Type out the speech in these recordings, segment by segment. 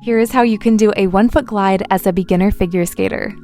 Here is how you can do a 1-foot glide as a beginner figure skater.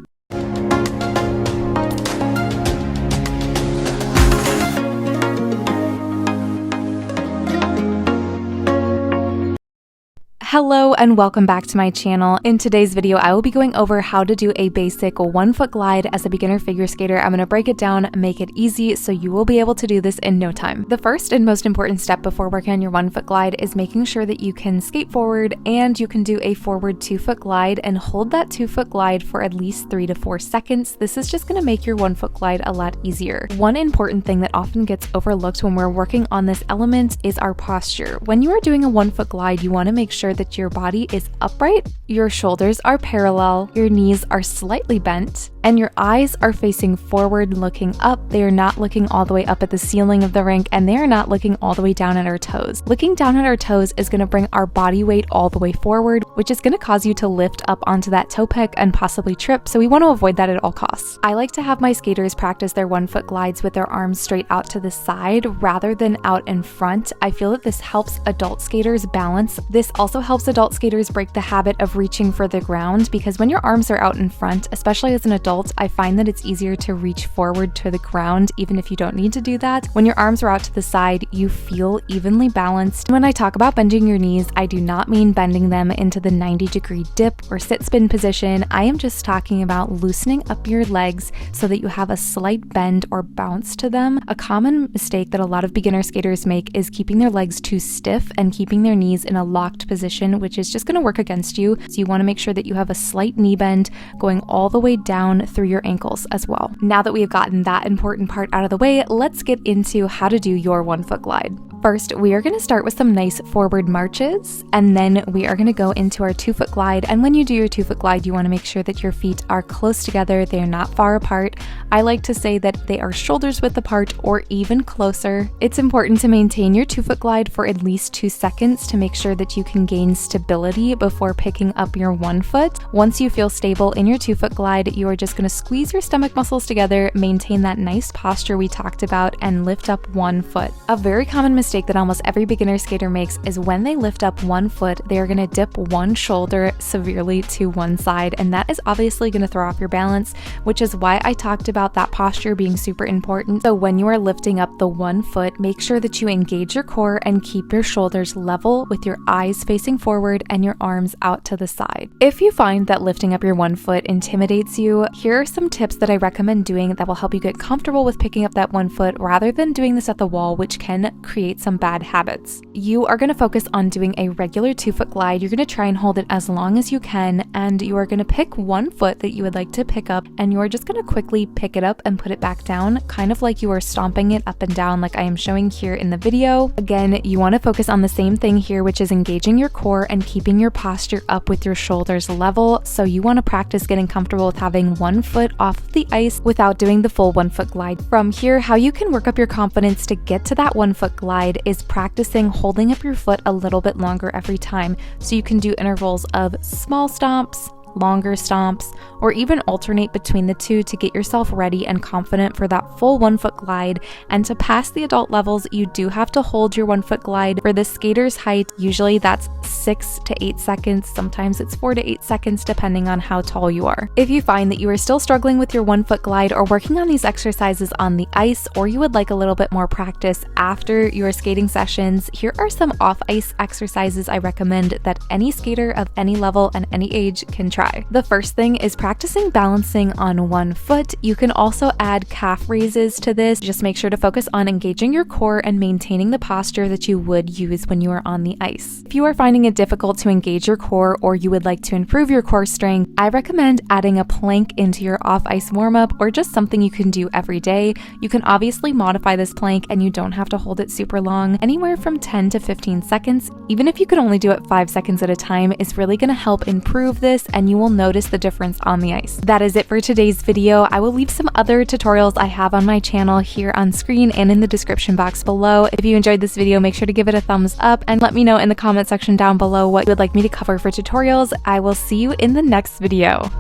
Hello and welcome back to my channel. In today's video, I will be going over how to do a basic 1-foot glide as a beginner figure skater. I'm going to break it down, make it easy, so you will be able to do this in no time. The first and most important step before working on your 1-foot glide is making sure that you can skate forward and you can do a forward 2-foot glide and hold that 2-foot glide for at least 3 to 4 seconds. This is just going to make your 1-foot glide a lot easier. One important thing that often gets overlooked when we're working on this element is our posture. When you are doing a 1-foot glide, you want to make sure that your body is upright, your shoulders are parallel, your knees are slightly bent, and your eyes are facing forward looking up. They are not looking all the way up at the ceiling of the rink, and they are not looking all the way down at our toes. Looking down at our toes is going to bring our body weight all the way forward, which is going to cause you to lift up onto that toe peg and possibly trip, so we want to avoid that at all costs. I like to have my skaters practice their 1-foot glides with their arms straight out to the side rather than out in front. I feel that this helps adult skaters balance. This also helps adult skaters break the habit of reaching for the ground, because when your arms are out in front, especially as an adult, I find that it's easier to reach forward to the ground even if you don't need to do that. When your arms are out to the side, you feel evenly balanced. When I talk about bending your knees, I do not mean bending them into the 90-degree dip or sit spin position. I am just talking about loosening up your legs so that you have a slight bend or bounce to them. A common mistake that a lot of beginner skaters make is keeping their legs too stiff and keeping their knees in a locked position, which is just going to work against you. So you want to make sure that you have a slight knee bend going all the way down through your ankles as well. Now that we have gotten that important part out of the way, let's get into how to do your 1-foot glide. First, we are going to start with some nice forward marches, and then we are going to go into our 2-foot glide. And when you do your 2-foot glide, you want to make sure that your feet are close together. They are not far apart. I like to say that they are shoulders width apart or even closer. It's important to maintain your 2-foot glide for at least 2 seconds to make sure that you can gain stability before picking up your 1 foot. Once you feel stable in your 2-foot glide, you are just going to squeeze your stomach muscles together, maintain that nice posture we talked about, and lift up 1 foot. A very common mistake that almost every beginner skater makes is when they lift up 1 foot, they are going to dip one shoulder severely to one side, and that is obviously going to throw off your balance, which is why I talked about that posture being super important. So when you are lifting up the 1 foot, make sure that you engage your core and keep your shoulders level with your eyes facing forward and your arms out to the side. If you find that lifting up your 1 foot intimidates you, here are some tips that I recommend doing that will help you get comfortable with picking up that 1 foot rather than doing this at the wall, which can create some bad habits. You are going to focus on doing a regular 2-foot glide. You're going to try and hold it as long as you can, and you are going to pick 1 foot that you would like to pick up, and you are just going to quickly pick it up and put it back down, kind of like you are stomping it up and down like I am showing here in the video. Again, you want to focus on the same thing here, which is engaging your core and keeping your posture up with your shoulders level. So you want to practice getting comfortable with having 1 foot off of the ice without doing the full 1-foot glide. From here, how you can work up your confidence to get to that 1-foot glide is practicing holding up your foot a little bit longer every time. So you can do intervals of small stomps, longer stomps, or even alternate between the two to get yourself ready and confident for that full 1-foot glide. And to pass the adult levels, you do have to hold your 1-foot glide. For the skater's height, usually that's 6 to 8 seconds. Sometimes it's 4 to 8 seconds depending on how tall you are. If you find that you are still struggling with your 1-foot glide or working on these exercises on the ice, or you would like a little bit more practice after your skating sessions, here are some off-ice exercises I recommend that any skater of any level and any age can try. The first thing is practicing balancing on 1 foot. You can also add calf raises to this. Just make sure to focus on engaging your core and maintaining the posture that you would use when you are on the ice. If you are finding it difficult to engage your core or you would like to improve your core strength, I recommend adding a plank into your off-ice warm-up, or just something you can do every day. You can obviously modify this plank and you don't have to hold it super long. Anywhere from 10 to 15 seconds, even if you can only do it 5 seconds at a time, is really going to help improve this, and you will notice the difference on the ice. That is it for today's video. I will leave some other tutorials I have on my channel here on screen and in the description box below. If you enjoyed this video, make sure to give it a thumbs up and let me know in the comment section down below what you would like me to cover for tutorials. I will see you in the next video.